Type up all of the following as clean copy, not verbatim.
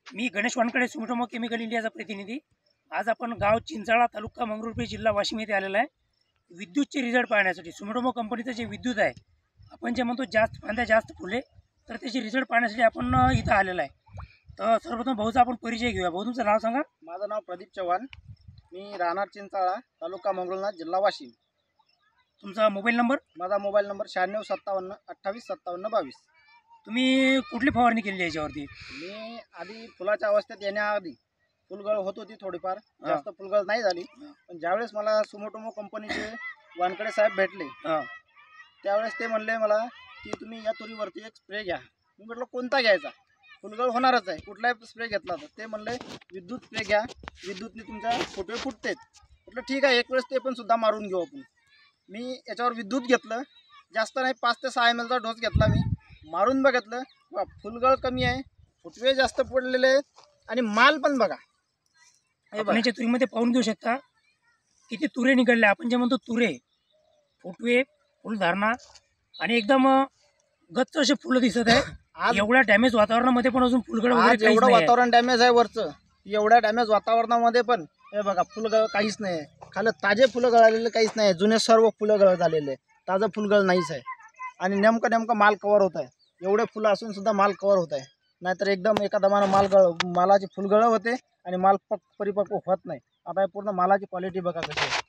मी Ganesh Wankhede Sumitomo chemical इंडियाचा प्रतिनिधी। आज आपण गाव चिंचाळा तालुका मंगरुळपीर जिल्हा वाशिम येथे आलेला आहे विद्युतचे रिझल्ट पाहण्यासाठी। सुमिटोमो कंपनीचं जे विद्युत आहे, आपण जे म्हणतो जास्त फांद्या जास्त फुले, तर त्याचे रिझल्ट पाहण्यासाठी आपण इथं आलेला आहे। तर सर्वप्रथम भाऊचा आपण परिचय घेऊया। भाऊ तुमचं नाव सांगा। माझं नाव प्रदीप चव्हाण, मी राहणार चिंचाळा तालुका मंगरुळनाथ जिल्हा वाशिम। तुमचा मोबाईल नंबर? माझा मोबाईल नंबर 9657 28 57 22। तुम्ही कुठली फवारणी केली याच्यावरती? मी आधी फुलाच्या अवस्थेत येण्याआधी फुलगळ होत होती थोडीफार, जास्त फुलगळ नाही झाली। पण ज्यावेळेस मला सुमिटोमो कंपनीचे वानकडे साहेब भेटले, त्यावेळेस ते म्हणले मला की तुम्ही या तुरीवरती एक स्प्रे घ्या। मी म्हटलं कोणता घ्यायचा, फुलगळ होणारच आहे, कुठलाही स्प्रे घेतला तर ते म्हणले विद्युत स्प्रे घ्या, विद्युतने तुमच्या फुटवे फुटतेत। म्हटलं ठीक आहे, एक वेळेस ते पण सुद्धा मारून घेऊ आपण। मी याच्यावर विद्युत घेतलं, जास्त नाही 5 ते 6 ml चा डोस घेतला। मी मारून बघितलं, वा फुलगळ कमी आहे, फुटवे जास्त पडलेले आहेत आणि माल पण बघा। आपण याच्या तुरीमध्ये पाहून घेऊ शकता किती तुरे निघाले। आपण जे म्हणतो तुरे, फुटवे, फुलधारणा आणि एकदम गच्च असे फुलं दिसत आहे। आज एवढ्या डॅमेज वातावरणामध्ये पण अजून फुलगळ वगैरे एवढं वातावरण डॅमेज आहे वरचं, एवढ्या डॅमेज वातावरणामध्ये पण हे बघा फुलगळ काहीच नाही आहे। खाली ताजे फुलं गळालेले काहीच नाही, जुने सर्व फुलं गळ झालेले, ताजं फुलगळ नाहीच आहे। आणि नेमकं माल कव्हर होत आहे, एवढे फुलं असून सुद्धा माल कव्हर होत आहे। नाहीतर एकदम एका दमानं मालाची फुलगळ होते आणि माल परिपक्व होत नाही। आता हे पूर्ण मालाची क्वालिटी बघा कशी आहे,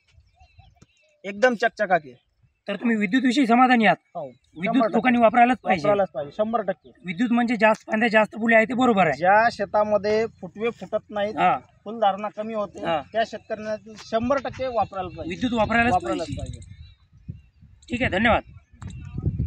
एकदम चकचकाकी। तर तुम्ही विद्युत विषयी समाधानी आहात? हो, विद्युत लोकांनी वापरायलाच पाहिजे। 100%। विद्युत म्हणजे जास्त फांद्या जास्त फुले आहे ते बरोबर आहे। ज्या शेतामध्ये फुटवे फुटत नाहीत, फुलधारणा कमी होते, त्या शेतकऱ्यांना 100% वापरायला पाहिजे, विद्युत वापरायलाच पाहिजे। ठीक आहे, धन्यवाद।